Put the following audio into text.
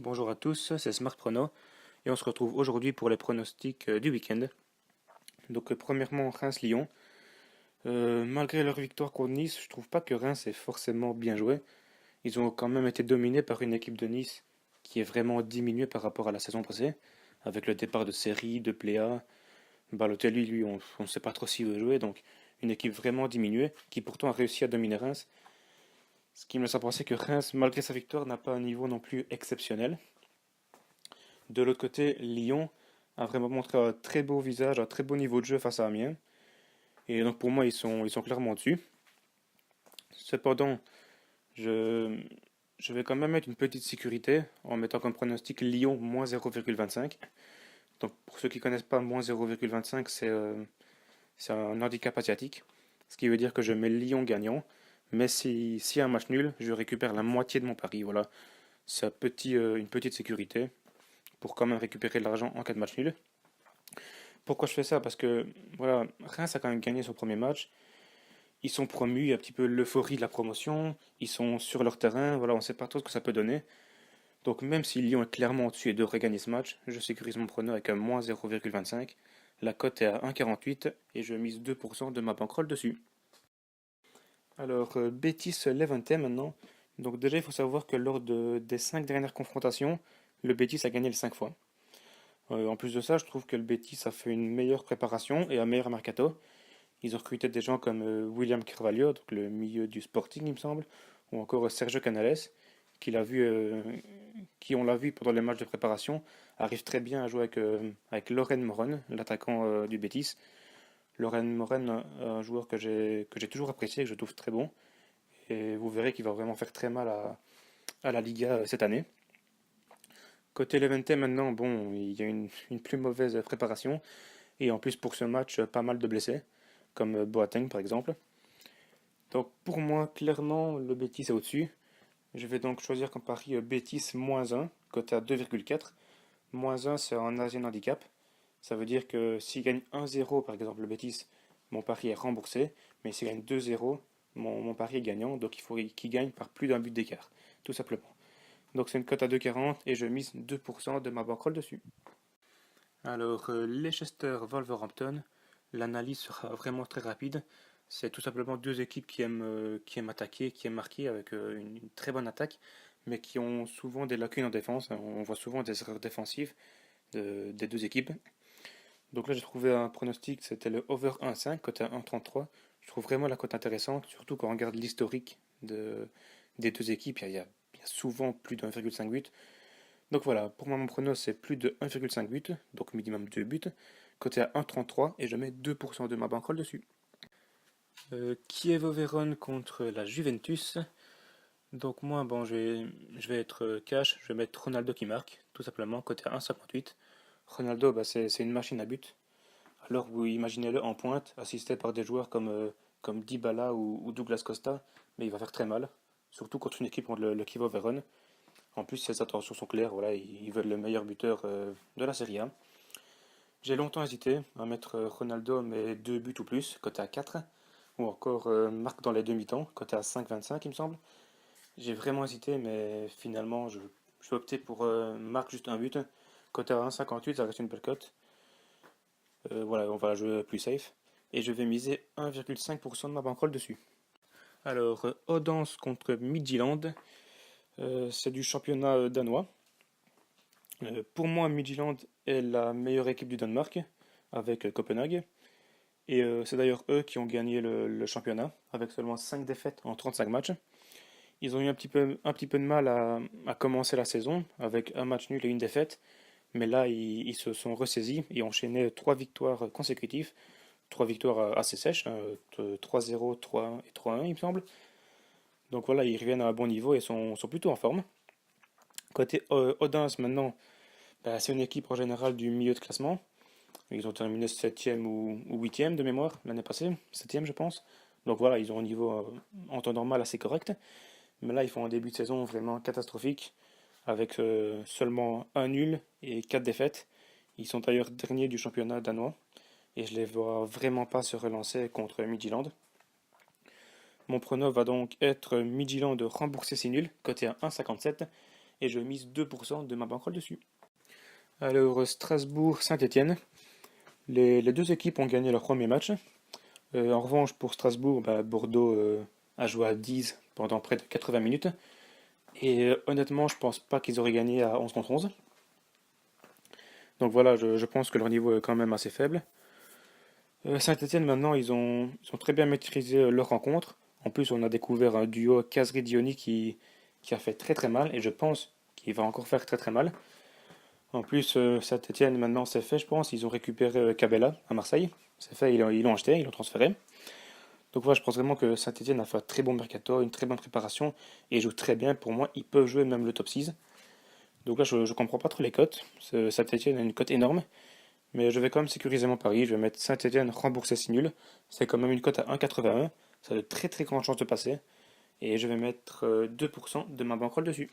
Bonjour à tous, c'est Smart Prono et on se retrouve aujourd'hui pour les pronostics du week-end. Donc premièrement Reims-Lyon. Malgré leur victoire contre Nice, je trouve pas que Reims ait forcément bien joué. Ils ont quand même été dominés par une équipe de Nice qui est vraiment diminuée par rapport à la saison passée, avec le départ de Seri, de Pléa. Balotelli, lui, on ne sait pas trop s'il veut jouer, donc une équipe vraiment diminuée qui pourtant a réussi à dominer Reims. Ce qui me laisse à penser que Reims, malgré sa victoire, n'a pas un niveau non plus exceptionnel. De l'autre côté, Lyon a vraiment montré un très beau visage, un très beau niveau de jeu face à Amiens. Et donc pour moi, ils sont clairement dessus. Cependant, je, je vais quand même mettre une petite sécurité en mettant comme pronostic Lyon moins 0,25. Donc pour ceux qui ne connaissent pas, moins 0,25, c'est un handicap asiatique. Ce qui veut dire que je mets Lyon gagnant. Mais s'il y a un match nul, je récupère la moitié de mon pari. Voilà, c'est une petite sécurité pour quand même récupérer de l'argent en cas de match nul. Pourquoi je fais ça? Parce que voilà, Reims a quand même gagné son premier match. Ils sont promus, il y a un petit peu l'euphorie de la promotion. Ils sont sur leur terrain. Voilà, on ne sait pas trop ce que ça peut donner. Donc même si Lyon est clairement au-dessus et devrait gagner ce match, je sécurise mon prono avec un moins 0,25. La cote est à 1,48 et je mise 2% de ma bankroll dessus. Alors, Betis-Levante maintenant. Donc déjà, il faut savoir que des 5 dernières confrontations, le Betis a gagné les 5 fois. En plus de ça, je trouve que le Betis a fait une meilleure préparation et un meilleur mercato. Ils ont recruté des gens comme William Carvalho, donc le milieu du Sporting, il me semble, ou encore Sergio Canales, qui, l'a vu, qui on l'a vu pendant les matchs de préparation, arrive très bien à jouer avec Loren Moron, l'attaquant du Betis. Loren Moron, un joueur que j'ai toujours apprécié, que je trouve très bon, et vous verrez qu'il va vraiment faire très mal à la Liga cette année. Côté Levante maintenant, bon, il y a une plus mauvaise préparation, et en plus pour ce match, pas mal de blessés, comme Boateng par exemple. Donc pour moi, clairement, le Betis est au-dessus. Je vais donc choisir comme pari Betis moins 1, coté à 2,4. Moins 1, c'est un Asian handicap. Ça veut dire que s'il gagne 1-0, par exemple, le Betis, mon pari est remboursé. Mais s'il gagne 2-0, mon pari est gagnant. Donc il faut qu'il gagne par plus d'un but d'écart, tout simplement. Donc c'est une cote à 2,40 et je mise 2% de ma bankroll dessus. Alors, Leicester-Wolverhampton, l'analyse sera vraiment très rapide. C'est tout simplement deux équipes qui aiment attaquer, qui aiment marquer avec une très bonne attaque, mais qui ont souvent des lacunes en défense. On voit souvent des erreurs défensives des deux équipes. Donc là, j'ai trouvé un pronostic, c'était le over 1,5, coté à 1,33. Je trouve vraiment la cote intéressante, surtout quand on regarde l'historique des deux équipes. Il y a souvent plus de 1,5 but. Donc voilà, pour moi, mon prono, c'est plus de 1,5 but, donc minimum 2 buts, coté à 1,33 et je mets 2% de ma bankroll dessus. Chievo Vérone contre la Juventus. Donc moi, bon, je vais être cash, je vais mettre Ronaldo qui marque, tout simplement, coté à 1,58. Ronaldo, bah, c'est une machine à but. Alors vous imaginez-le en pointe, assisté par des joueurs comme Dybala ou Douglas Costa, mais il va faire très mal, surtout contre une équipe contre le Chievo Vérone. En plus, ses intentions sont claires, voilà, ils veulent le meilleur buteur de la Serie A. J'ai longtemps hésité à mettre Ronaldo, mais 2 buts ou plus, coté à 4, ou encore marque dans les demi-temps, coté à 5,25 il me semble. J'ai vraiment hésité, mais finalement, je vais opter pour marque juste un but, coté à 1,58, ça reste une belle cote. Voilà, on va jouer plus safe. Et je vais miser 1,5% de ma bankroll dessus. Alors, Odense contre Midtjylland, c'est du championnat danois. Pour moi, Midtjylland est la meilleure équipe du Danemark, avec Copenhague. Et c'est d'ailleurs eux qui ont gagné le championnat, avec seulement 5 défaites en 35 matchs. Ils ont eu un petit peu de mal à commencer la saison, avec un match nul et une défaite. Mais là, ils se sont ressaisis et ont enchaîné 3 victoires consécutives. 3 victoires assez sèches, hein, 3-0, 3-1 et 3-1, il me semble. Donc voilà, ils reviennent à un bon niveau et sont plutôt en forme. Côté Odense, maintenant, bah, c'est une équipe en général du milieu de classement. Ils ont terminé 7e ou 8e de mémoire l'année passée, 7e je pense. Donc voilà, ils ont un niveau en temps normal assez correct. Mais là, ils font un début de saison vraiment catastrophique, avec seulement un nul et 4 défaites. Ils sont d'ailleurs derniers du championnat danois, et je les vois vraiment pas se relancer contre Midtjylland. Mon prono va donc être Midtjylland de rembourser ses nuls, coté à 1,57, et je mise 2% de ma bankroll dessus. Alors, Strasbourg-Saint-Étienne. Les deux équipes ont gagné leur premier match. En revanche, pour Strasbourg, Bordeaux a joué à 10 pendant près de 80 minutes. Et honnêtement, je pense pas qu'ils auraient gagné à 11 contre 11. Donc voilà, je pense que leur niveau est quand même assez faible. Saint-Étienne, maintenant, ils ont très bien maîtrisé leur rencontre. En plus, on a découvert un duo Kazri-Dioni qui a fait très très mal, et je pense qu'il va encore faire très très mal. En plus, Saint-Étienne, maintenant, c'est fait, je pense. Ils ont récupéré Cabella à Marseille. C'est fait, ils l'ont acheté, ils l'ont transféré. Donc voilà, je pense vraiment que Saint-Étienne a fait un très bon mercato, une très bonne préparation, et joue très bien. Pour moi, ils peuvent jouer même le top 6. Donc là, je ne comprends pas trop les cotes. Saint-Étienne a une cote énorme. Mais je vais quand même sécuriser mon pari. Je vais mettre Saint-Étienne rembourser si nul. C'est quand même une cote à 1,81. Ça a de très très grandes chances de passer. Et je vais mettre 2% de ma bankroll dessus.